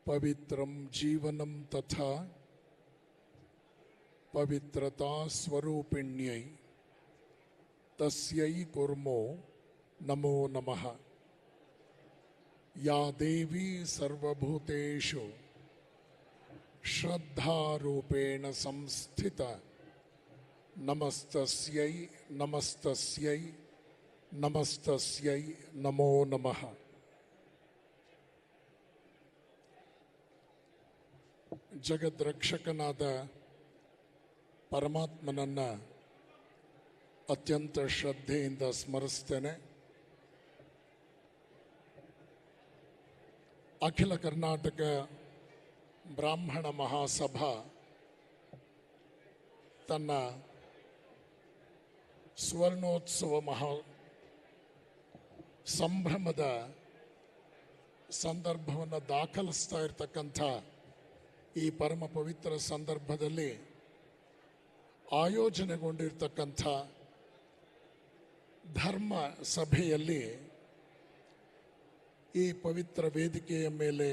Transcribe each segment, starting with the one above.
पवित्रं जीवनं तथा पवित्रता स्वरूपिण्यै तस्यै कुर्मो नमो नमः। या देवी सर्वभूतेषु श्रद्धारूपेण संस्थिता नमस्तस्यै नमस्तस्यै नमस्तस्यै नमो नमः। ಜಗದ್ರಕ್ಷಕನಾದ ಪರಮಾತ್ಮನನ್ನು ಅತ್ಯಂತ ಶ್ರದ್ಧೆಯಿಂದ ಸ್ಮರಿಸ್ತೇನೆ. ಅಖಿಲ ಕರ್ನಾಟಕ ಬ್ರಾಹ್ಮಣ ಮಹಾಸಭಾ ತನ್ನ ಸ್ವರ್ಣೋತ್ಸವ ಸಂಭ್ರಮದ ಸಂದರ್ಭವನ್ನು ದಾಖಲಿಸ್ತಾ ಇರತಕ್ಕಂಥ ಈ ಪರಮ ಪವಿತ್ರ ಸಂದರ್ಭದಲ್ಲಿ ಆಯೋಜನೆಗೊಂಡಿರ್ತಕ್ಕಂಥ ಧರ್ಮ ಸಭೆಯಲ್ಲಿ ಈ ಪವಿತ್ರ ವೇದಿಕೆಯ ಮೇಲೆ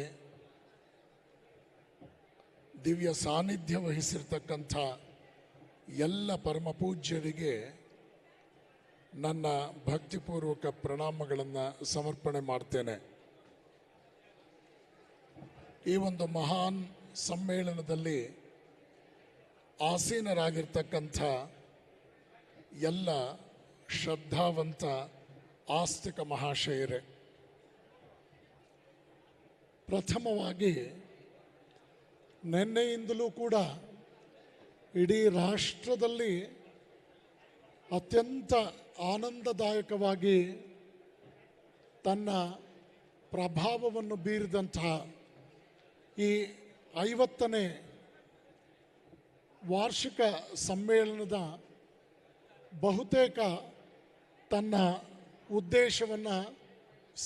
ದಿವ್ಯ ಸಾನ್ನಿಧ್ಯ ವಹಿಸಿರ್ತಕ್ಕಂಥ ಎಲ್ಲ ಪರಮ ಪೂಜ್ಯರಿಗೆ ನನ್ನ ಭಕ್ತಿಪೂರ್ವಕ ಪ್ರಣಾಮಗಳನ್ನು ಸಮರ್ಪಣೆ ಮಾಡ್ತೇನೆ. ಈ ಒಂದು ಮಹಾನ್ ಸಮ್ಮೇಳನದಲ್ಲಿ ಆಸೀನರಾಗಿರ್ತಕ್ಕಂಥ ಎಲ್ಲ ಶ್ರದ್ಧಾವಂತ ಆಸ್ತಿಕ ಮಹಾಶಯರೇ, ಪ್ರಥಮವಾಗಿ ನಿನ್ನೆಯಿಂದಲೂ ಕೂಡ ಇಡೀ ರಾಷ್ಟ್ರದಲ್ಲಿ ಅತ್ಯಂತ ಆನಂದದಾಯಕವಾಗಿ ತನ್ನ ಪ್ರಭಾವವನ್ನು ಬೀರಿದಂತಹ ಈ 50ನೇ ವಾರ್ಷಿಕ ಸಮ್ಮೇಳನದ ಬಹುತೇಕ ತನ್ನ ಉದ್ದೇಶವನ್ನು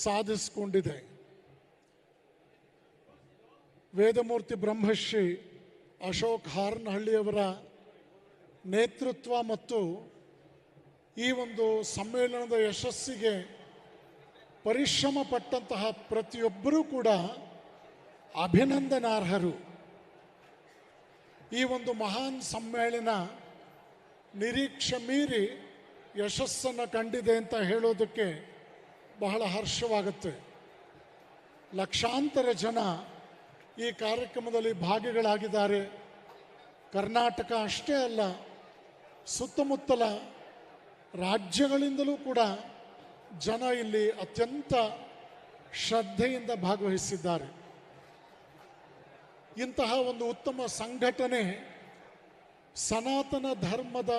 ಸಾಧಿಸಿಕೊಂಡಿದೆ. ವೇದಮೂರ್ತಿ ಬ್ರಹ್ಮಶ್ರೀ ಅಶೋಕ್ ಹಾರನಹಳ್ಳಿಯವರ ನೇತೃತ್ವ ಮತ್ತು ಈ ಒಂದು ಸಮ್ಮೇಳನದ ಯಶಸ್ಸಿಗೆ ಪರಿಶ್ರಮ ಪಟ್ಟಂತಹ ಪ್ರತಿಯೊಬ್ಬರೂ ಕೂಡ ಅಭಿನಂದನಾರ್ಹರು. ಈ ಒಂದು ಮಹಾನ್ ಸಮ್ಮೇಳನ ನಿರೀಕ್ಷೆ ಮೀರಿ ಯಶಸ್ಸನ್ನು ಕಂಡಿದೆ ಅಂತ ಹೇಳೋದಕ್ಕೆ ಬಹಳ ಹರ್ಷವಾಗುತ್ತೆ. ಲಕ್ಷಾಂತರ ಜನ ಈ ಕಾರ್ಯಕ್ರಮದಲ್ಲಿ ಭಾಗಿಗಳಾಗಿದ್ದಾರೆ. ಕರ್ನಾಟಕ ಅಷ್ಟೇ ಅಲ್ಲ, ಸುತ್ತಮುತ್ತಲ ರಾಜ್ಯಗಳಿಂದಲೂ ಕೂಡ ಜನ ಇಲ್ಲಿ ಅತ್ಯಂತ ಶ್ರದ್ಧೆಯಿಂದ ಭಾಗವಹಿಸಿದ್ದಾರೆ. ಇಂತಹ ಒಂದು ಉತ್ತಮ ಸಂಘಟನೆ ಸನಾತನ ಧರ್ಮದ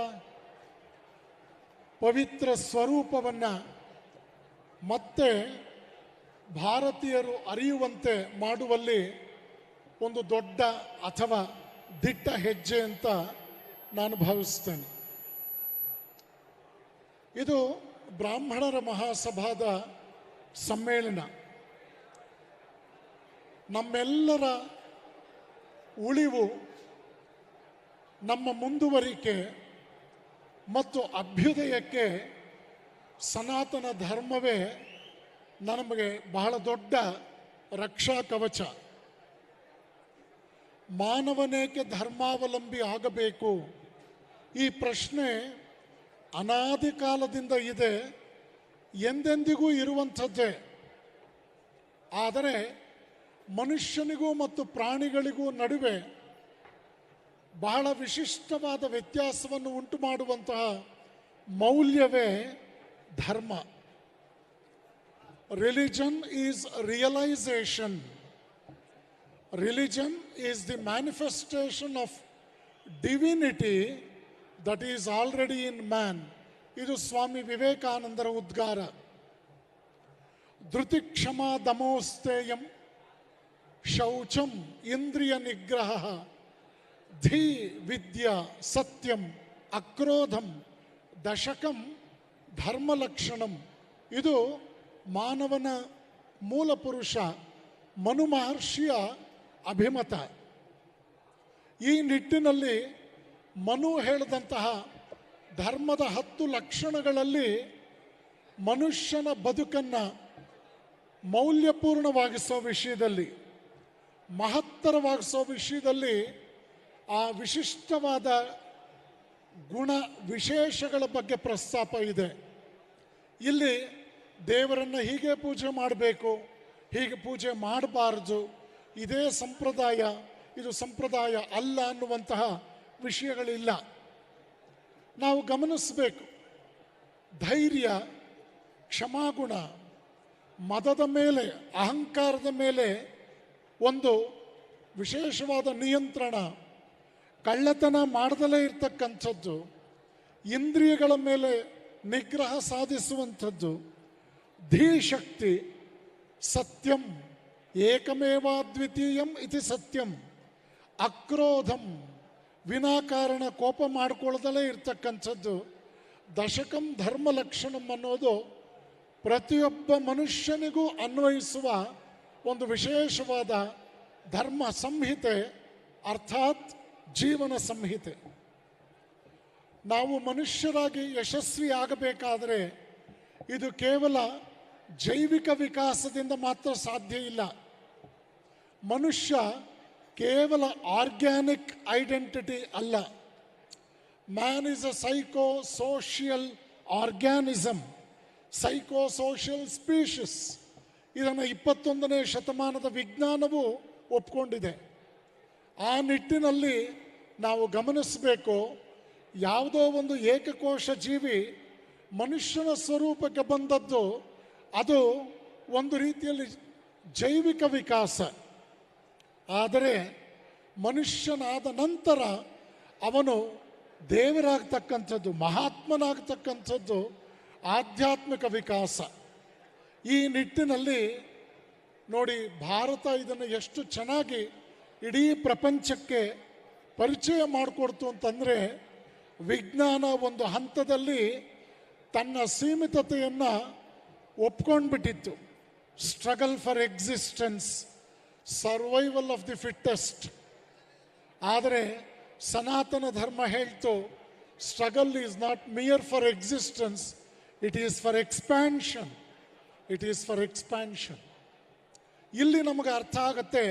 ಪವಿತ್ರ ಸ್ವರೂಪವನ್ನು ಮತ್ತೆ ಭಾರತೀಯರು ಅರಿಯುವಂತೆ ಮಾಡುವಲ್ಲಿ ಒಂದು ದೊಡ್ಡ ಅಥವಾ ದಿಟ್ಟ ಹೆಜ್ಜೆ ಅಂತ ನಾನು ಭಾವಿಸ್ತೇನೆ. ಇದು ಬ್ರಾಹ್ಮಣರ ಮಹಾಸಭಾದ ಸಮ್ಮೇಳನ. ನಮ್ಮೆಲ್ಲರ ಉಳಿವು, ನಮ್ಮ ಮುಂದುವರಿಕೆ ಮತ್ತು ಅಭ್ಯುದಯಕ್ಕೆ ಸನಾತನ ಧರ್ಮವೇ ನಮಗೆ ಬಹಳ ದೊಡ್ಡ ರಕ್ಷಾ ಕವಚ. ಮಾನವನೇಕೆ ಧರ್ಮಾವಲಂಬಿ ಆಗಬೇಕು? ಈ ಪ್ರಶ್ನೆ ಅನಾದಿ ಕಾಲದಿಂದ ಇದೆ, ಎಂದೆಂದಿಗೂ ಇರುವಂಥದ್ದೇ. ಆದರೆ ಮನುಷ್ಯನಿಗೂ ಮತ್ತು ಪ್ರಾಣಿಗಳಿಗೂ ನಡುವೆ ಬಹಳ ವಿಶಿಷ್ಟವಾದ ವ್ಯತ್ಯಾಸವನ್ನು ಉಂಟು ಮಾಡುವಂತಹ ಮೌಲ್ಯವೇ ಧರ್ಮ. Religion is realisation. Religion is the manifestation of divinity that is already in man. ಇದು ಸ್ವಾಮಿ ವಿವೇಕಾನಂದರ ಉದ್ಗಾರ. ಧೃತಿಕ್ಷಮಾ ದಮೋಸ್ತೇಯಂ ಶೌಚಂ ಇಂದ್ರಿಯ ನಿಗ್ರಹ ಧೀ ವಿದ್ಯಾ ಸತ್ಯಂ ಅಕ್ರೋಧಂ ದಶಕಂ ಧರ್ಮಲಕ್ಷಣಂ. ಇದು ಮಾನವನ ಮೂಲ ಪುರುಷ ಮನು ಮಹರ್ಷಿಯ ಅಭಿಮತ. ಈ ನಿಟ್ಟಿನಲ್ಲಿ ಮನು ಹೇಳಿದಂತಹ ಧರ್ಮದ 10 ಲಕ್ಷಣಗಳಲ್ಲಿ ಮನುಷ್ಯನ ಬದುಕನ್ನು ಮೌಲ್ಯಪೂರ್ಣವಾಗಿಸೋ ವಿಷಯದಲ್ಲಿ, ಮಹತ್ತರವಾಗಿಸೋ ವಿಷಯದಲ್ಲಿ ಆ ವಿಶಿಷ್ಟವಾದ ಗುಣ ವಿಶೇಷಗಳ ಬಗ್ಗೆ ಪ್ರಸ್ತಾಪ ಇದೆ. ಇಲ್ಲಿ ದೇವರನ್ನು ಹೀಗೆ ಪೂಜೆ ಮಾಡಬೇಕು, ಹೀಗೆ ಪೂಜೆ ಮಾಡಬಾರ್ದು, ಇದೇ ಸಂಪ್ರದಾಯ, ಇದು ಸಂಪ್ರದಾಯ ಅಲ್ಲ ಅನ್ನುವಂತಹ ವಿಷಯಗಳಿಲ್ಲ. ನಾವು ಗಮನಿಸಬೇಕು, ಧೈರ್ಯ, ಕ್ಷಮಾಗುಣ, ಮದದ ಮೇಲೆ, ಅಹಂಕಾರದ ಮೇಲೆ ಒಂದು ವಿಶೇಷವಾದ ನಿಯಂತ್ರಣ, ಕಳ್ಳತನ ಮಾಡದಲೇ ಇರ್ತಕ್ಕಂಥದ್ದು, ಇಂದ್ರಿಯಗಳ ಮೇಲೆ ನಿಗ್ರಹ ಸಾಧಿಸುವಂಥದ್ದು, ಧೀಶಕ್ತಿ, ಸತ್ಯಂ ಏಕಮೇವಾದ್ವಿತೀಯಂ ಇತಿ ಸತ್ಯಂ, ಅಕ್ರೋಧಂ, ವಿನಾಕಾರಣ ಕೋಪ ಮಾಡಿಕೊಳ್ಳದಲೇ ಇರ್ತಕ್ಕಂಥದ್ದು, ದಶಕಂ ಧರ್ಮ ಲಕ್ಷಣಂ ಅನ್ನೋದು ಪ್ರತಿಯೊಬ್ಬ ಮನುಷ್ಯನಿಗೂ ಅನ್ವಯಿಸುವ ಒಂದು ವಿಶೇಷವಾದ ಧರ್ಮ ಸಂಹಿತೆ, ಅರ್ಥಾತ್ ಜೀವನ ಸಂಹಿತೆ. ನಾವು ಮನುಷ್ಯರಾಗಿ ಯಶಸ್ವಿ ಆಗಬೇಕಾದರೆ ಇದು ಕೇವಲ ಜೈವಿಕ ವಿಕಾಸದಿಂದ ಮಾತ್ರ ಸಾಧ್ಯ ಇಲ್ಲ. ಮನುಷ್ಯ ಕೇವಲ ಆರ್ಗ್ಯಾನಿಕ್ ಐಡೆಂಟಿಟಿ ಅಲ್ಲ. Man is a psycho social organism, psycho social species. ಇದನ್ನು 21ನೇ ಶತಮಾನದ ವಿಜ್ಞಾನವು ಒಪ್ಕೊಂಡಿದೆ. ಆ ನಿಟ್ಟಿನಲ್ಲಿ ನಾವು ಗಮನಿಸಬೇಕು, ಯಾವುದೋ ಒಂದು ಏಕಕೋಶ ಜೀವಿ ಮನುಷ್ಯನ ಸ್ವರೂಪಕ್ಕೆ ಬಂದದ್ದು ಅದು ಒಂದು ರೀತಿಯಲ್ಲಿ ಜೈವಿಕ ವಿಕಾಸ. ಆದರೆ ಮನುಷ್ಯನಾದ ನಂತರ ಅವನು ದೇವರಾಗ್ತಕ್ಕಂಥದ್ದು, ಮಹಾತ್ಮನಾಗ್ತಕ್ಕಂಥದ್ದು ಆಧ್ಯಾತ್ಮಿಕ ವಿಕಾಸ. ಈ ನಿಟ್ಟಿನಲ್ಲಿ ನೋಡಿ, ಭಾರತ ಇದನ್ನು ಎಷ್ಟು ಚೆನ್ನಾಗಿ ಇಡೀ ಪ್ರಪಂಚಕ್ಕೆ ಪರಿಚಯ ಮಾಡಿಕೊಡ್ತು ಅಂತಂದರೆ, ವಿಜ್ಞಾನ ಒಂದು ಹಂತದಲ್ಲಿ ತನ್ನ ಸೀಮಿತತೆಯನ್ನು ಒಪ್ಕೊಂಡ್ಬಿಟ್ಟಿತ್ತು. Struggle for existence, survival of the fittest. ಆದರೆ ಸನಾತನ ಧರ್ಮ ಹೇಳ್ತು, struggle is not mere for existence, it is for expansion, it is for expansion. ಇಲ್ಲಿ ನಮಗೆ ಅರ್ಥ ಆಗತ್ತೆ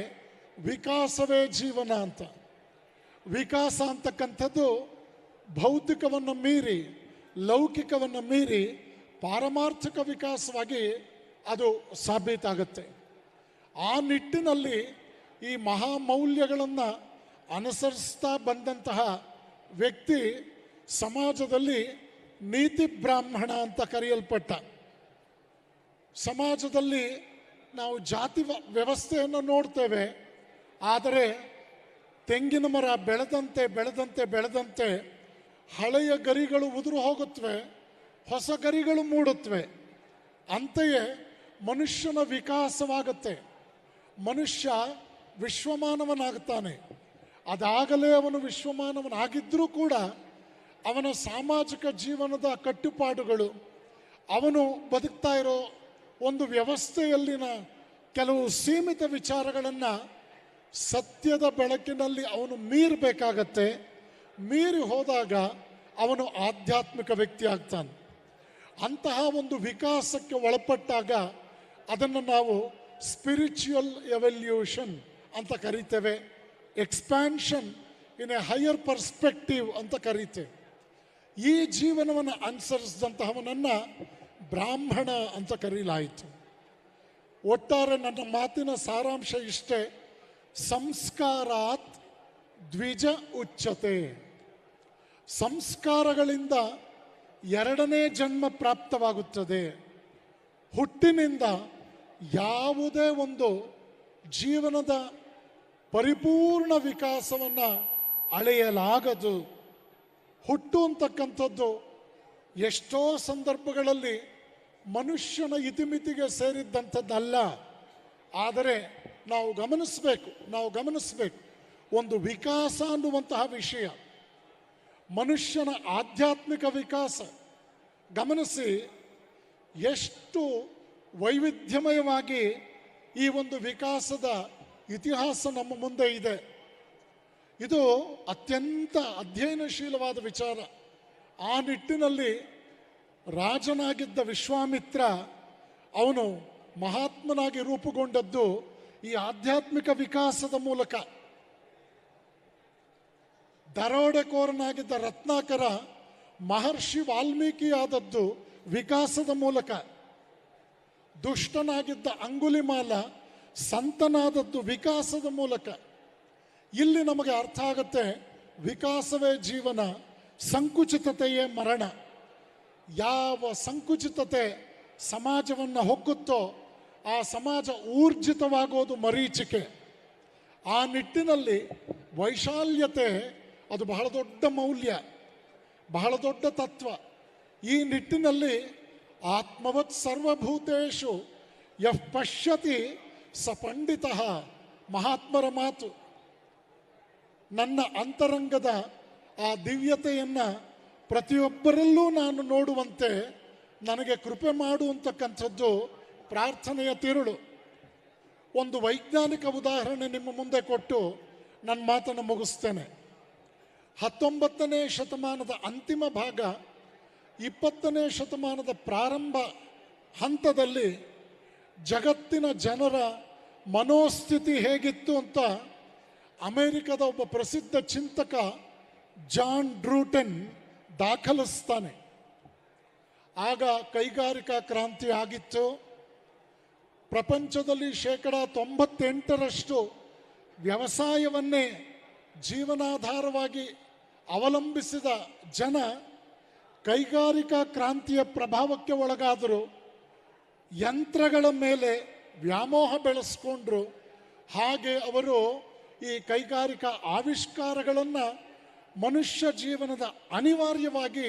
ವಿಕಾಸವೇ ಜೀವನ ಅಂತ. ವಿಕಾಸ ಅಂತಕ್ಕಂಥದ್ದು ಭೌತಿಕವನ್ನು ಮೀರಿ, ಲೌಕಿಕವನ್ನು ಮೀರಿ ಪಾರಮಾರ್ಥಿಕ ವಿಕಾಸವಾಗಿ ಅದು ಸಾಬೀತಾಗುತ್ತೆ. ಆ ನಿಟ್ಟಿನಲ್ಲಿ ಈ ಮಹಾಮೌಲ್ಯಗಳನ್ನು ಅನುಸರಿಸ್ತಾ ಬಂದಂತಹ ವ್ಯಕ್ತಿ ಸಮಾಜದಲ್ಲಿ ನೀತಿ ಬ್ರಾಹ್ಮಣ ಅಂತ ಕರೆಯಲ್ಪಟ್ಟ. ಸಮಾಜದಲ್ಲಿ ನಾವು ಜಾತಿ ವ್ಯವಸ್ಥೆಯನ್ನು ನೋಡ್ತೇವೆ, ಆದರೆ ತೆಂಗಿನ ಮರ ಬೆಳೆದಂತೆ ಬೆಳೆದಂತೆ ಬೆಳೆದಂತೆ ಹಳೆಯ ಗರಿಗಳು ಉದುರು ಹೋಗುತ್ತವೆ, ಹೊಸ ಗರಿಗಳು ಮೂಡುತ್ತವೆ. ಅಂತೆಯೇ ಮನುಷ್ಯನ ವಿಕಾಸವಾಗುತ್ತೆ. ಮನುಷ್ಯ ವಿಶ್ವಮಾನವನಾಗ್ತಾನೆ. ಅದಾಗಲೇ ಅವನು ವಿಶ್ವಮಾನವನಾಗಿದ್ದರೂ ಕೂಡ ಅವನ ಸಾಮಾಜಿಕ ಜೀವನದ ಕಟ್ಟುಪಾಡುಗಳು, ಅವನು ಬದುಕ್ತಾ ಇರೋ ಒಂದು ವ್ಯವಸ್ಥೆಯಲ್ಲಿನ ಕೆಲವು ಸೀಮಿತ ವಿಚಾರಗಳನ್ನು ಸತ್ಯದ ಬೆಳಕಿನಲ್ಲಿ ಅವನು ಮೀರಬೇಕಾಗತ್ತೆ. ಮೀರಿ ಹೋದಾಗ ಅವನು ಆಧ್ಯಾತ್ಮಿಕ ವ್ಯಕ್ತಿ ಆಗ್ತಾನೆ. ಅಂತಹ ಒಂದು ವಿಕಾಸಕ್ಕೆ ಒಳಪಟ್ಟಾಗ ಅದನ್ನು ನಾವು ಸ್ಪಿರಿಚುವಲ್ ಎವಲ್ಯೂಷನ್ ಅಂತ ಕರಿತೇವೆ, expansion in a higher perspective ಅಂತ ಕರೀತೇವೆ. ಈ ಜೀವನವನ್ನು ಅನುಸರಿಸಿದಂತಹವನನ್ನು ಬ್ರಾಹ್ಮಣ ಅಂತ ಕರೀಲಾಯಿತು. ಒಟ್ಟಾರೆ ನನ್ನ ಮಾತಿನ ಸಾರಾಂಶ ಇಷ್ಟೇ, ಸಂಸ್ಕಾರಾತ್ ದ್ವಿಜ ಉಚ್ಯತೆ. ಸಂಸ್ಕಾರಗಳಿಂದ ಎರಡನೇ ಜನ್ಮ ಪ್ರಾಪ್ತವಾಗುತ್ತದೆ. ಹುಟ್ಟಿನಿಂದ ಯಾವುದೇ ಒಂದು ಜೀವನದ ಪರಿಪೂರ್ಣ ವಿಕಾಸವನ್ನು ಅಳೆಯಲಾಗದು. ಹುಟ್ಟು ಅಂತಕ್ಕಂಥದ್ದು ಎಷ್ಟೋ ಸಂದರ್ಭಗಳಲ್ಲಿ ಮನುಷ್ಯನ ಇತಿಮಿತಿಗೆ ಸೇರಿದ್ದಂಥದ್ದಲ್ಲ. ಆದರೆ ನಾವು ಗಮನಿಸಬೇಕು ಒಂದು ವಿಕಾಸ ಅನ್ನುವಂತಹ ವಿಷಯ, ಮನುಷ್ಯನ ಆಧ್ಯಾತ್ಮಿಕ ವಿಕಾಸ ಗಮನಿಸಿ, ಎಷ್ಟು ವೈವಿಧ್ಯಮಯವಾಗಿ ಈ ಒಂದು ವಿಕಾಸದ ಇತಿಹಾಸ ನಮ್ಮ ಮುಂದೆ ಇದೆ. ಇದು ಅತ್ಯಂತ ಅಧ್ಯಯನಶೀಲವಾದ ವಿಚಾರ. ಆ ನಿಟ್ಟಿನಲ್ಲಿ ರಾಜನಾಗಿದ್ದ ವಿಶ್ವಾಮಿತ್ರ ಅವನು ಮಹಾತ್ಮನಾಗಿ ರೂಪುಗೊಂಡದ್ದು ಈ ಆಧ್ಯಾತ್ಮಿಕ ವಿಕಾಸದ ಮೂಲಕ ದರೋಡೆಕೋರನಾಗಿದ್ದ ರತ್ನಾಕರ ಮಹರ್ಷಿ ವಾಲ್ಮೀಕಿ ಆದದ್ದು ವಿಕಾಸದ ಮೂಲಕ, ದುಷ್ಟನಾಗಿದ್ದ ಅಂಗುಲಿಮಾಲ ಸಂತನಾದದ್ದು ವಿಕಾಸದ ಮೂಲಕ. ಇಲ್ಲಿ ನಮಗೆ ಅರ್ಥ ಆಗುತ್ತೆ, ವಿಕಾಸವೇ ಜೀವನ, ಸಂಕುಚಿತತೆಯೇ ಮರಣ. ಯಾವ ಸಂಕುಚಿತತೆ ಸಮಾಜವನ್ನು ಹೊಕ್ಕುತ್ತೋ ಆ ಸಮಾಜ ಊರ್ಜಿತವಾಗೋದು ಮರೀಚಿಕೆ. ಆ ನಿಟ್ಟಿನಲ್ಲಿ ವೈಶಾಲ್ಯತೆ ಅದು ಬಹಳ ದೊಡ್ಡ ಮೌಲ್ಯ, ಬಹಳ ದೊಡ್ಡ ತತ್ವ. ಈ ನಿಟ್ಟಿನಲ್ಲಿ ಆತ್ಮವತ್ ಸರ್ವಭೂತೇಷು ಯಃ ಪಶ್ಯತಿ ಸ ಪಂಡಿತ, ಮಹಾತ್ಮರ ಮಾತು. ನನ್ನ ಅಂತರಂಗದ ಆ ದಿವ್ಯತೆಯನ್ನು ಪ್ರತಿಯೊಬ್ಬರಲ್ಲೂ ನಾನು ನೋಡುವಂತೆ ನನಗೆ ಕೃಪೆ ಮಾಡುವಂತಕ್ಕಂಥದ್ದು ಪ್ರಾರ್ಥನೆಯ ತಿರುಳು. ಒಂದು ವೈಜ್ಞಾನಿಕ ಉದಾಹರಣೆ ನಿಮ್ಮ ಮುಂದೆ ಕೊಟ್ಟು ನನ್ನ ಮಾತನ್ನು ಮುಗಿಸ್ತೇನೆ. 19ನೇ ಶತಮಾನದ ಅಂತಿಮ ಭಾಗ, 20ನೇ ಶತಮಾನದ ಪ್ರಾರಂಭ ಹಂತದಲ್ಲಿ ಜಗತ್ತಿನ ಜನರ ಮನೋಸ್ಥಿತಿ ಹೇಗಿತ್ತು ಅಂತ ಅಮೆರಿಕದ ಒಬ್ಬ ಪ್ರಸಿದ್ಧ ಚಿಂತಕ ಜಾನ್ ಡ್ರೂಟನ್ ದಾಖಲಿಸ್ತಾನೆ. ಆಗ ಕೈಗಾರಿಕಾ ಕ್ರಾಂತಿ ಆಗಿತ್ತು. ಪ್ರಪಂಚದಲ್ಲಿ 98% ವ್ಯವಸಾಯವನ್ನೇ ಜೀವನಾಧಾರವಾಗಿ ಅವಲಂಬಿಸಿದ ಜನ ಕೈಗಾರಿಕಾ ಕ್ರಾಂತಿಯ ಪ್ರಭಾವಕ್ಕೆ ಒಳಗಾದರು. ಯಂತ್ರಗಳ ಮೇಲೆ ವ್ಯಾಮೋಹ ಬೆಳೆಸ್ಕೊಂಡ್ರು. ಹಾಗೆ ಅವರು ಈ ಕೈಗಾರಿಕಾ ಆವಿಷ್ಕಾರಗಳನ್ನು ಮನುಷ್ಯ ಜೀವನದ ಅನಿವಾರ್ಯವಾಗಿ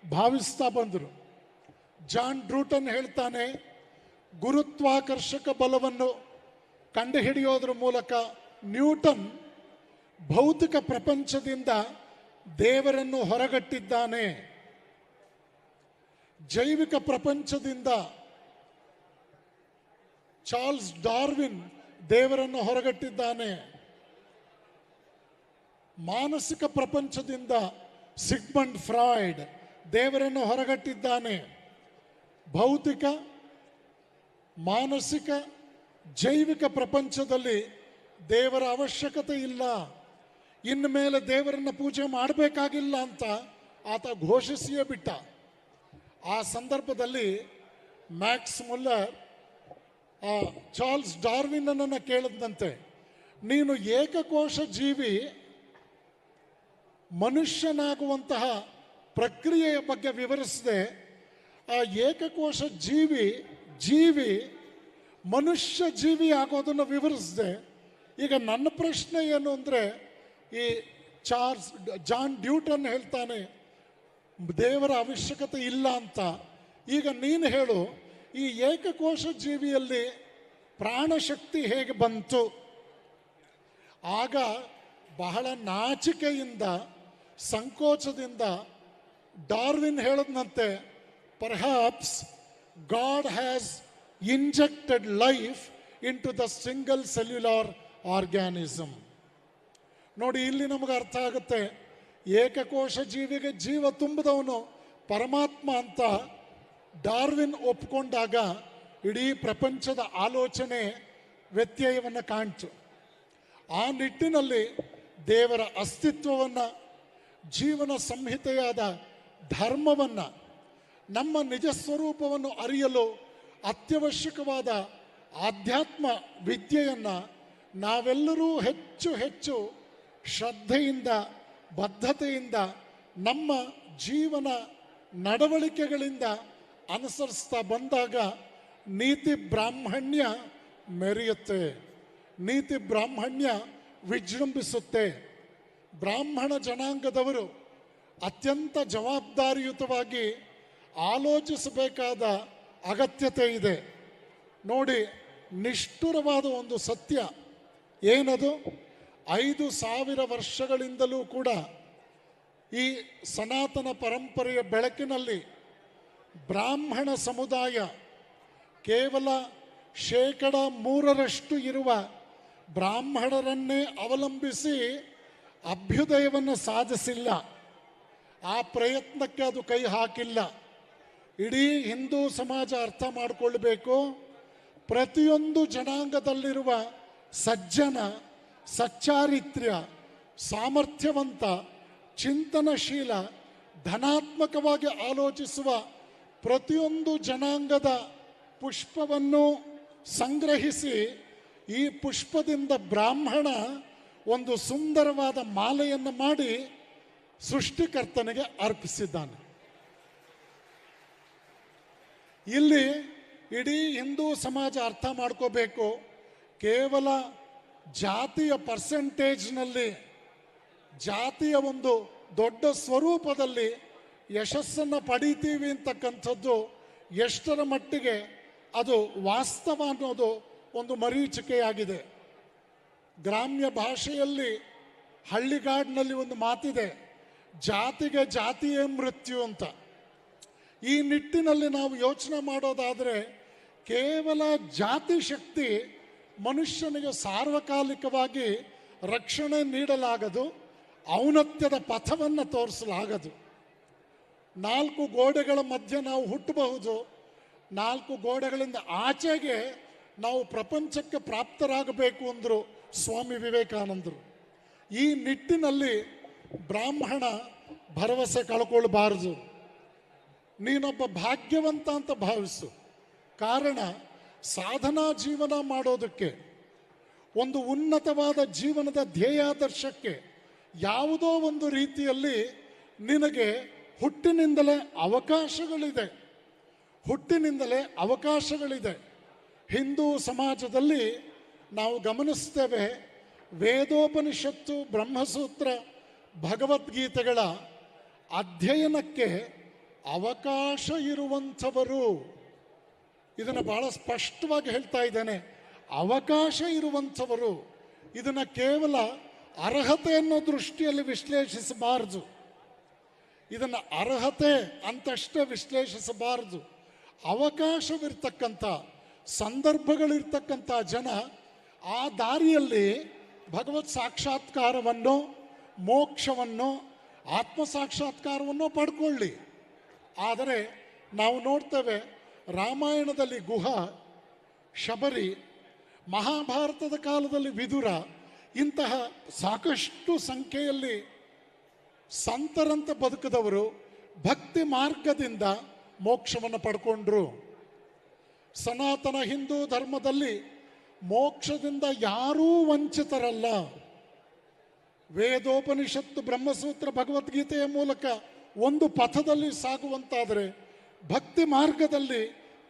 ಭಾವಿಸ್ತಾ ಬಂದರು. ಜಾನ್ ಡ್ರೂಟನ್ ಹೇಳ್ತಾನೆ, ಗುರುತ್ವಾಕರ್ಷಕ ಬಲವನ್ನು ಕಂಡುಹಿಡಿಯೋದ್ರ ಮೂಲಕ ನ್ಯೂಟನ್ ಭೌತಿಕ ಪ್ರಪಂಚದಿಂದ ದೇವರನ್ನು ಹೊರಗಟ್ಟಿದ್ದಾನೆ. ಜೈವಿಕ ಪ್ರಪಂಚದಿಂದ ಚಾರ್ಲ್ಸ್ ಡಾರ್ವಿನ್ ದೇವರನ್ನು ಹೊರಗಟ್ಟಿದ್ದಾನೆ. ಮಾನಸಿಕ ಪ್ರಪಂಚದಿಂದ ಸಿಗ್ಮಂಡ್ ಫ್ರಾಯ್ಡ್ ದೇವರನ್ನು ಹೊರಗಟ್ಟಿದ್ದಾನೆ. ಭೌತಿಕ, ಮಾನಸಿಕ, ಜೈವಿಕ ಪ್ರಪಂಚದಲ್ಲಿ ದೇವರ ಅವಶ್ಯಕತೆ ಇಲ್ಲ, ಇನ್ನು ಮೇಲೆ ದೇವರನ್ನು ಪೂಜೆ ಮಾಡಬೇಕಾಗಿಲ್ಲ ಅಂತ ಆತ ಘೋಷಿಸಿಯೇ ಬಿಟ್ಟ. ಆ ಸಂದರ್ಭದಲ್ಲಿ ಮ್ಯಾಕ್ಸ್ ಮುಲ್ಲರ್ ಚಾರ್ಲ್ಸ್ ಡಾರ್ವಿನ್ನನ್ನು ಕೇಳಿದಂತೆ, ನೀನು ಏಕಕೋಶ ಜೀವಿ ಮನುಷ್ಯನಾಗುವಂತಹ ಪ್ರಕ್ರಿಯೆಯ ಬಗ್ಗೆ ವಿವರಿಸದೆ, ಆ ಏಕಕೋಶ ಜೀವಿ ಮನುಷ್ಯ ಜೀವಿ ಆಗೋದನ್ನು ವಿವರಿಸಿದೆ. ಈಗ ನನ್ನ ಪ್ರಶ್ನೆ ಏನು ಅಂದರೆ, ಈ ಜಾನ್ ಡ್ಯೂಟನ್ ಹೇಳ್ತಾನೆ ದೇವರ ಅವಶ್ಯಕತೆ ಇಲ್ಲ ಅಂತ. ಈಗ ನೀನು ಹೇಳು, ಈ ಏಕಕೋಶ ಜೀವಿಯಲ್ಲಿ ಪ್ರಾಣಶಕ್ತಿ ಹೇಗೆ ಬಂತು? ಆಗ ಬಹಳ ನಾಚಿಕೆಯಿಂದ, ಸಂಕೋಚದಿಂದ ಡಾರ್ವಿನ್ ಹೇಳದ್ನಂತೆ, perhaps God has injected life into the single cellular organism. ನೋಡಿ, ಇಲ್ಲಿ ನಮಗೆ ಅರ್ಥ ಆಗುತ್ತೆ, ಏಕಕೋಶ ಜೀವಿಗೆ ಜೀವ ತುಂಬಿದವನು ಪರಮಾತ್ಮ ಅಂತ ಡಾರ್ವಿನ್ ಒಪ್ಕೊಂಡಾಗ ಇಡೀ ಪ್ರಪಂಚದ ಆಲೋಚನೆ ವ್ಯತ್ಯಯವನ್ನು ಕಾಣ್ತು. ಆ ನಿಟ್ಟಿನಲ್ಲಿ ದೇವರ ಅಸ್ತಿತ್ವವನ್ನು, ಜೀವನ ಸಂಹಿತೆಯಾದ ಧರ್ಮವನ್ನು, ನಮ್ಮ ನಿಜ ಸ್ವರೂಪವನ್ನು ಅರಿಯಲು ಅತ್ಯವಶ್ಯಕವಾದ ಆಧ್ಯಾತ್ಮ ವಿದ್ಯೆಯನ್ನು ನಾವೆಲ್ಲರೂ ಹೆಚ್ಚು ಹೆಚ್ಚು ಶ್ರದ್ಧೆಯಿಂದ, ಬದ್ಧತೆಯಿಂದ ನಮ್ಮ ಜೀವನ ನಡವಳಿಕೆಗಳಿಂದ ಅನುಸರಿಸ್ತಾ ಬಂದಾಗ ನೀತಿ ಬ್ರಾಹ್ಮಣ್ಯ ಮೆರೆಯುತ್ತೆ, ನೀತಿ ಬ್ರಾಹ್ಮಣ್ಯ ವಿಜೃಂಭಿಸುತ್ತೆ. ಬ್ರಾಹ್ಮಣ ಜನಾಂಗದವರು ಅತ್ಯಂತ ಜವಾಬ್ದಾರಿಯುತವಾಗಿ ಆಲೋಚಿಸಬೇಕಾದ ಅಗತ್ಯತೆ ಇದೆ. ನೋಡಿ, ನಿಷ್ಠುರವಾದ ಒಂದು ಸತ್ಯ ಏನದು, 5000 ವರ್ಷಗಳಿಂದಲೂ ಕೂಡ ಈ ಸನಾತನ ಪರಂಪರೆಯ ಬೆಳಕಿನಲ್ಲಿ ಬ್ರಾಹ್ಮಣ ಸಮುದಾಯ ಕೇವಲ 3% ಇರುವ ಬ್ರಾಹ್ಮಣರನ್ನೇ ಅವಲಂಬಿಸಿ ಅಭ್ಯುದಯವನ್ನು ಸಾಧಿಸಿಲ್ಲ. ಆ ಪ್ರಯತ್ನಕ್ಕೆ ಅದು ಕೈ ಹಾಕಿಲ್ಲ. ಇಡೀ ಹಿಂದೂ ಸಮಾಜ ಅರ್ಥ ಮಾಡಿಕೊಳ್ಬೇಕು, ಪ್ರತಿಯೊಂದು ಜನಾಂಗದಲ್ಲಿರುವ ಸಜ್ಜನ, ಸಚ್ಚಾರಿತ್ರ್ಯ, ಸಾಮರ್ಥ್ಯವಂತ, ಚಿಂತನಶೀಲ, ಧನಾತ್ಮಕವಾಗಿ ಆಲೋಚಿಸುವ ಪ್ರತಿಯೊಂದು ಜನಾಂಗದ ಪುಷ್ಪವನ್ನು ಸಂಗ್ರಹಿಸಿ ಈ ಪುಷ್ಪದಿಂದ ಬ್ರಾಹ್ಮಣ ಒಂದು ಸುಂದರವಾದ ಮಾಲೆಯನ್ನು ಮಾಡಿ ಸೃಷ್ಟಿಕರ್ತನಿಗೆ ಅರ್ಪಿಸಿದ್ದಾನೆ. ಇಲ್ಲಿ ಇಡೀ ಹಿಂದೂ ಸಮಾಜ ಅರ್ಥ ಮಾಡ್ಕೋಬೇಕು, ಕೇವಲ ಜಾತಿಯ ಪರ್ಸೆಂಟೇಜ್ನಲ್ಲಿ, ಜಾತಿಯ ಒಂದು ದೊಡ್ಡ ಸ್ವರೂಪದಲ್ಲಿ ಯಶಸ್ಸನ್ನು ಪಡಿತೀವಿ ಅಂತಕ್ಕಂಥದ್ದು ಎಷ್ಟರ ಮಟ್ಟಿಗೆ ಅದು ವಾಸ್ತವ ಅನ್ನೋದು ಒಂದು ಮರೀಚಿಕೆಯಾಗಿದೆ. ಗ್ರಾಮ್ಯ ಭಾಷೆಯಲ್ಲಿ, ಹಳ್ಳಿಗಾಡಿನಲ್ಲಿ ಒಂದು ಮಾತಿದೆ, ಜಾತಿಗೆ ಜಾತಿಯೇ ಮೃತ್ಯು ಅಂತ. ಈ ನಿಟ್ಟಿನಲ್ಲಿ ನಾವು ಯೋಚನೆ ಮಾಡೋದಾದರೆ ಕೇವಲ ಜಾತಿ ಶಕ್ತಿ ಮನುಷ್ಯನಿಗೆ ಸಾರ್ವಕಾಲಿಕವಾಗಿ ರಕ್ಷಣೆ ನೀಡಲಾಗದು, ಔನ್ನತ್ಯದ ಪಥವನ್ನು ತೋರಿಸಲಾಗದು. 4 ಗೋಡೆಗಳ ಮಧ್ಯೆ ನಾವು ಹುಟ್ಟಬಹುದು, 4 ಗೋಡೆಗಳಿಂದ ಆಚೆಗೆ ನಾವು ಪ್ರಪಂಚಕ್ಕೆ ಪ್ರಾಪ್ತರಾಗಬೇಕು ಅಂದರು ಸ್ವಾಮಿ ವಿವೇಕಾನಂದರು. ಈ ನಿಟ್ಟಿನಲ್ಲಿ ಬ್ರಾಹ್ಮಣ ಭರವಸೆ ಕಳ್ಕೊಳ್ಬಾರ್ದು. ನೀನೊಬ್ಬ ಭಾಗ್ಯವಂತ ಅಂತ ಭಾವಿಸು. ಕಾರಣ, ಸಾಧನಾ ಜೀವನ ಮಾಡೋದಕ್ಕೆ, ಒಂದು ಉನ್ನತವಾದ ಜೀವನದ ಧ್ಯೇಯಾದರ್ಶಕ್ಕೆ ಯಾವುದೋ ಒಂದು ರೀತಿಯಲ್ಲಿ ನಿನಗೆ ಹುಟ್ಟಿನಿಂದಲೇ ಅವಕಾಶಗಳಿದೆ. ಹಿಂದೂ ಸಮಾಜದಲ್ಲಿ ನಾವು ಗಮನಿಸ್ತೇವೆ, ವೇದೋಪನಿಷತ್ತು, ಬ್ರಹ್ಮಸೂತ್ರ, ಭಗವದ್ಗೀತೆಗಳ ಅಧ್ಯಯನಕ್ಕೆ ಅವಕಾಶ ಇರುವಂಥವರು, ಇದನ್ನು ಬಹಳ ಸ್ಪಷ್ಟವಾಗಿ ಹೇಳ್ತಾ ಇದ್ದೇನೆ, ಅವಕಾಶ ಇರುವಂಥವರು. ಇದನ್ನು ಕೇವಲ ಅರ್ಹತೆ ಅನ್ನೋ ದೃಷ್ಟಿಯಲ್ಲಿ ವಿಶ್ಲೇಷಿಸಬಾರದು, ಇದನ್ನು ಅರ್ಹತೆ ಅಂತಷ್ಟೇ ವಿಶ್ಲೇಷಿಸಬಾರದು. ಅವಕಾಶವಿರ್ತಕ್ಕಂಥ, ಸಂದರ್ಭಗಳಿರ್ತಕ್ಕಂಥ ಜನ ಆ ದಾರಿಯಲ್ಲಿ ಭಗವತ್ ಸಾಕ್ಷಾತ್ಕಾರವನ್ನು, ಮೋಕ್ಷವನ್ನು, ಆತ್ಮ ಸಾಕ್ಷಾತ್ಕಾರವನ್ನು ಪಡ್ಕೊಳ್ಳಿ. ಆದರೆ ನಾವು ನೋಡ್ತೇವೆ, ರಾಮಾಯಣದಲ್ಲಿ ಗುಹ, ಶಬರಿ, ಮಹಾಭಾರತದ ಕಾಲದಲ್ಲಿ ವಿದುರ, ಇಂತಹ ಸಾಕಷ್ಟು ಸಂಖ್ಯೆಯಲ್ಲಿ ಸಂತರಂತ ಬದುಕಿದವರು ಭಕ್ತಿ ಮಾರ್ಗದಿಂದ ಮೋಕ್ಷವನ್ನು ಪಡ್ಕೊಂಡ್ರು. ಸನಾತನ ಹಿಂದೂ ಧರ್ಮದಲ್ಲಿ ಮೋಕ್ಷದಿಂದ ಯಾರೂ ವಂಚಿತರಲ್ಲ. ವೇದೋಪನಿಷತ್ತು, ಬ್ರಹ್ಮಸೂತ್ರ, ಭಗವದ್ಗೀತೆಯ ಮೂಲಕ ಒಂದು ಪಥದಲ್ಲಿ ಸಾಗುವಂತಾದರೆ ಭಕ್ತಿ ಮಾರ್ಗದಲ್ಲಿ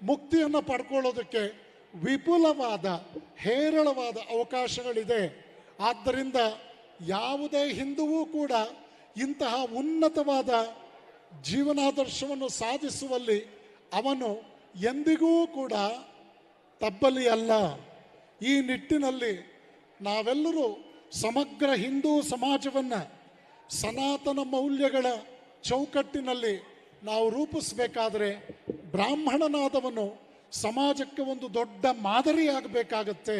ಮುಕ್ತಿಯನ್ನು ಪಡ್ಕೊಳ್ಳೋದಕ್ಕೆ ವಿಪುಲವಾದ, ಹೇರಳವಾದ ಅವಕಾಶಗಳಿದೆ. ಆದ್ದರಿಂದ ಯಾವುದೇ ಹಿಂದುವೂ ಕೂಡ ಇಂತಹ ಉನ್ನತವಾದ ಜೀವನಾದರ್ಶವನ್ನು ಸಾಧಿಸುವಲ್ಲಿ ಅವನು ಎಂದಿಗೂ ಕೂಡ ತಬ್ಬಲಿ ಅಲ್ಲ. ಈ ನಿಟ್ಟಿನಲ್ಲಿ ನಾವೆಲ್ಲರೂ ಸಮಗ್ರ ಹಿಂದೂ ಸಮಾಜವನ್ನು ಸನಾತನ ಮೌಲ್ಯಗಳ ಚೌಕಟ್ಟಿನಲ್ಲಿ ನಾವು ರೂಪಿಸಬೇಕಾದರೆ ಬ್ರಾಹ್ಮಣನಾದವನು ಸಮಾಜಕ್ಕೆ ಒಂದು ದೊಡ್ಡ ಮಾದರಿಯಾಗಬೇಕಾಗತ್ತೆ.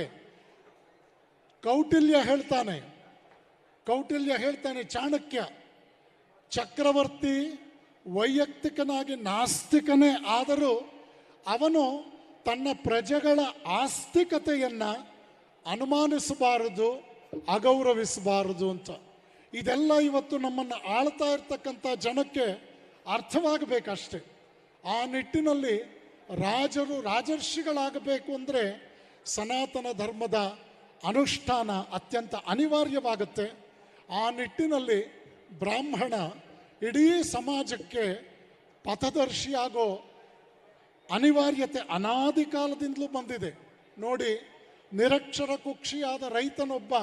ಕೌಟಿಲ್ಯ ಹೇಳ್ತಾನೆ, ಚಾಣಕ್ಯ ಚಕ್ರವರ್ತಿ ವೈಯಕ್ತಿಕನಾಗಿ ನಾಸ್ತಿಕನೇ ಆದರೂ ಅವನು ತನ್ನ ಪ್ರಜೆಗಳ ಆಸ್ತಿಕತೆಯನ್ನು ಅನುಮಾನಿಸಬಾರದು, ಅಗೌರವಿಸಬಾರದು ಅಂತ. ಇದೆಲ್ಲ ಇವತ್ತು ನಮ್ಮನ್ನು ಆಳ್ತಾ ಇರ್ತಕ್ಕಂಥ ಜನಕ್ಕೆ ಅರ್ಥವಾಗಬೇಕಷ್ಟೆ. ಆ ನಿಟ್ಟಿನಲ್ಲಿ ರಾಜರು ರಾಜರ್ಷಿಗಳಾಗಬೇಕು ಅಂದರೆ ಸನಾತನ ಧರ್ಮದ ಅನುಷ್ಠಾನ ಅತ್ಯಂತ ಅನಿವಾರ್ಯವಾಗುತ್ತೆ. ಆ ನಿಟ್ಟಿನಲ್ಲಿ ಬ್ರಾಹ್ಮಣ ಇಡೀ ಸಮಾಜಕ್ಕೆ ಪಥದರ್ಶಿಯಾಗೋ ಅನಿವಾರ್ಯತೆ ಅನಾದಿ ಕಾಲದಿಂದಲೂ ಬಂದಿದೆ. ನೋಡಿ, ನಿರಕ್ಷರ ಕುಕ್ಷಿಯಾದ ರೈತನೊಬ್ಬ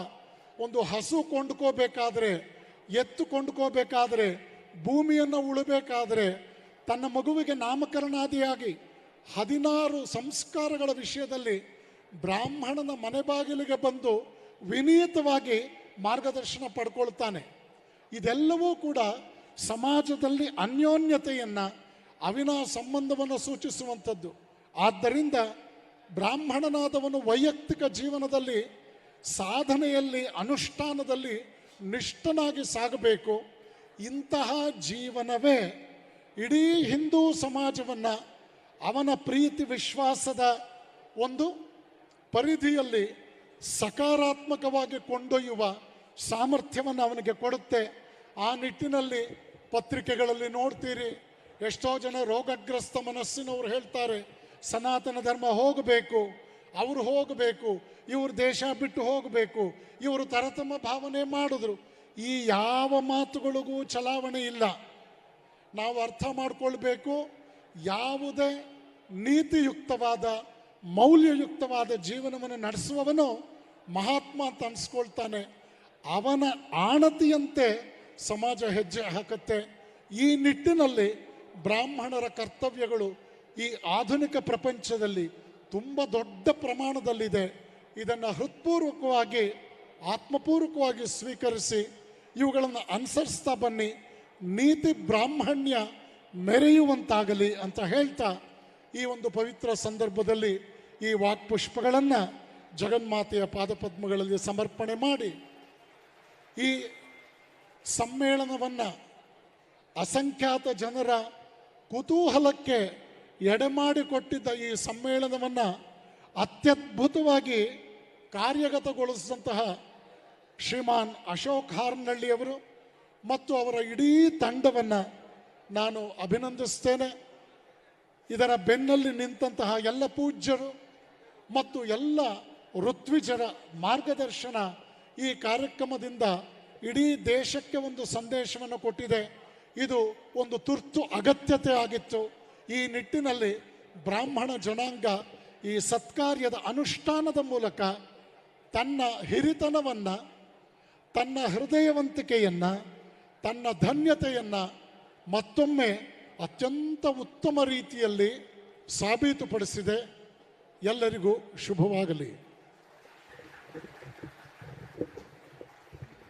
ಒಂದು ಹಸು ಕೊಂಡ್ಕೋಬೇಕಾದ್ರೆ, ಎತ್ತು ಕೊಂಡ್ಕೋಬೇಕಾದ್ರೆ, ಭೂಮಿಯನ್ನು ಉಳಬೇಕಾದ್ರೆ, ತನ್ನ ಮಗುವಿಗೆ ನಾಮಕರಣಾದಿಯಾಗಿ 16 ಸಂಸ್ಕಾರಗಳ ವಿಷಯದಲ್ಲಿ ಬ್ರಾಹ್ಮಣನ ಮನೆ ಬಾಗಿಲಿಗೆ ಬಂದು ವಿನೀತವಾಗಿ ಮಾರ್ಗದರ್ಶನ ಪಡ್ಕೊಳ್ತಾನೆ. ಇದೆಲ್ಲವೂ ಕೂಡ ಸಮಾಜದಲ್ಲಿ ಅನ್ಯೋನ್ಯತೆಯನ್ನು, ಅವಿನಾಭಾವ ಸಂಬಂಧವನ್ನು ಸೂಚಿಸುವಂಥದ್ದು. ಆದ್ದರಿಂದ ಬ್ರಾಹ್ಮಣನಾದವನು ವೈಯಕ್ತಿಕ ಜೀವನದಲ್ಲಿ, ಸಾಧನೆಯಲ್ಲಿ, ಅನುಷ್ಠಾನದಲ್ಲಿ ನಿಷ್ಠನಾಗಿ ಸಾಗಬೇಕು. ಇಂತಹ ಜೀವನವೇ ಇಡೀ ಹಿಂದೂ ಸಮಾಜವನ್ನು ಅವನ ಪ್ರೀತಿ ವಿಶ್ವಾಸದ ಒಂದು ಪರಿಧಿಯಲ್ಲಿ ಸಕಾರಾತ್ಮಕವಾಗಿ ಕೊಂಡೊಯ್ಯುವ ಸಾಮರ್ಥ್ಯವನ್ನು ಅವನಿಗೆ ಕೊಡುತ್ತೆ. ಆ ನಿಟ್ಟಿನಲ್ಲಿ ಪತ್ರಿಕೆಗಳಲ್ಲಿ ನೋಡ್ತೀರಿ, ಎಷ್ಟೋ ಜನ ರೋಗಗ್ರಸ್ತ ಮನಸ್ಸಿನವರು ಹೇಳ್ತಾರೆ, ಸನಾತನ ಧರ್ಮ ಹೋಗಬೇಕು, ಅವರು ಹೋಗಬೇಕು, ಇವರು ದೇಶ ಬಿಟ್ಟು ಹೋಗಬೇಕು, ಇವರು ತರತಮ ಭಾವನೆ ಮಾಡಿದ್ರು. ಈ ಯಾವ ಮಾತುಗಳಿಗೂ ಚಲಾವಣೆ ಇಲ್ಲ. ನಾವು ಅರ್ಥ ಮಾಡಿಕೊಳ್ಬೇಕು, ಯಾವುದೇ ನೀತಿಯುಕ್ತವಾದ ಮೌಲ್ಯಯುಕ್ತವಾದ ಜೀವನವನ್ನು ನಡೆಸುವವನು ಮಹಾತ್ಮ ಅಂತ ಅನಿಸ್ಕೊಳ್ತಾನೆ. ಅವನ ಆಣತಿಯಂತೆ ಸಮಾಜ ಹೆಜ್ಜೆ ಹಾಕುತ್ತೆ. ಈ ನಿಟ್ಟಿನಲ್ಲಿ ಬ್ರಾಹ್ಮಣರ ಕರ್ತವ್ಯಗಳು ಈ ಆಧುನಿಕ ಪ್ರಪಂಚದಲ್ಲಿ ತುಂಬ ದೊಡ್ಡ ಪ್ರಮಾಣದಲ್ಲಿದೆ. ಇದನ್ನು ಹೃತ್ಪೂರ್ವಕವಾಗಿ ಆತ್ಮಪೂರ್ವಕವಾಗಿ ಸ್ವೀಕರಿಸಿ ಇವುಗಳನ್ನು ಅನುಸರಿಸ್ತಾ ಬನ್ನಿ. ನೀತಿ ಬ್ರಾಹ್ಮಣ್ಯ ಮೆರೆಯುವಂತಾಗಲಿ ಅಂತ ಹೇಳ್ತಾ ಈ ಒಂದು ಪವಿತ್ರ ಸಂದರ್ಭದಲ್ಲಿ ಈ ವಾಕ್ಪುಷ್ಪಗಳನ್ನು ಜಗನ್ಮಾತೆಯ ಪಾದಪದ್ಮಗಳಲ್ಲಿ ಸಮರ್ಪಣೆ ಮಾಡಿ ಈ ಸಮ್ಮೇಳನವನ್ನು ಅಸಂಖ್ಯಾತ ಜನರ ಕುತೂಹಲಕ್ಕೆ ಎಡೆಮಾಡಿಕೊಟ್ಟಿದ್ದ ಈ ಸಮ್ಮೇಳನವನ್ನು ಅತ್ಯದ್ಭುತವಾಗಿ ಕಾರ್ಯಗತಗೊಳಿಸಿದಂತಹ ಶ್ರೀಮಾನ್ ಅಶೋಕ್ ಹಾರ್ನಳ್ಳಿಯವರು ಮತ್ತು ಅವರ ಇಡೀ ತಂಡವನ್ನು ನಾನು ಅಭಿನಂದಿಸ್ತೇನೆ. ಇದರ ಬೆನ್ನಲ್ಲಿ ನಿಂತಹ ಎಲ್ಲ ಪೂಜ್ಯರು ಮತ್ತು ಎಲ್ಲ ಋತ್ವಿಜರ ಮಾರ್ಗದರ್ಶನ ಈ ಕಾರ್ಯಕ್ರಮದಿಂದ ಇಡೀ ದೇಶಕ್ಕೆ ಒಂದು ಸಂದೇಶವನ್ನು ಕೊಟ್ಟಿದೆ. ಇದು ಒಂದು ತುರ್ತು ಅಗತ್ಯತೆ ಆಗಿತ್ತು. ಈ ನಿಟ್ಟಿನಲ್ಲಿ ಬ್ರಾಹ್ಮಣ ಜನಾಂಗ ಈ ಸತ್ಕಾರ್ಯದ ಅನುಷ್ಠಾನದ ಮೂಲಕ ತನ್ನ ಹಿರಿತನವನ್ನು, ತನ್ನ ಹೃದಯವಂತಿಕೆಯನ್ನು, ತನ್ನ ಧನ್ಯತೆಯನ್ನು ಮತ್ತೊಮ್ಮೆ ಅತ್ಯಂತ ಉತ್ತಮ ರೀತಿಯಲ್ಲಿ ಸಾಬೀತುಪಡಿಸಿದೆ. ಎಲ್ಲರಿಗೂ ಶುಭವಾಗಲಿ.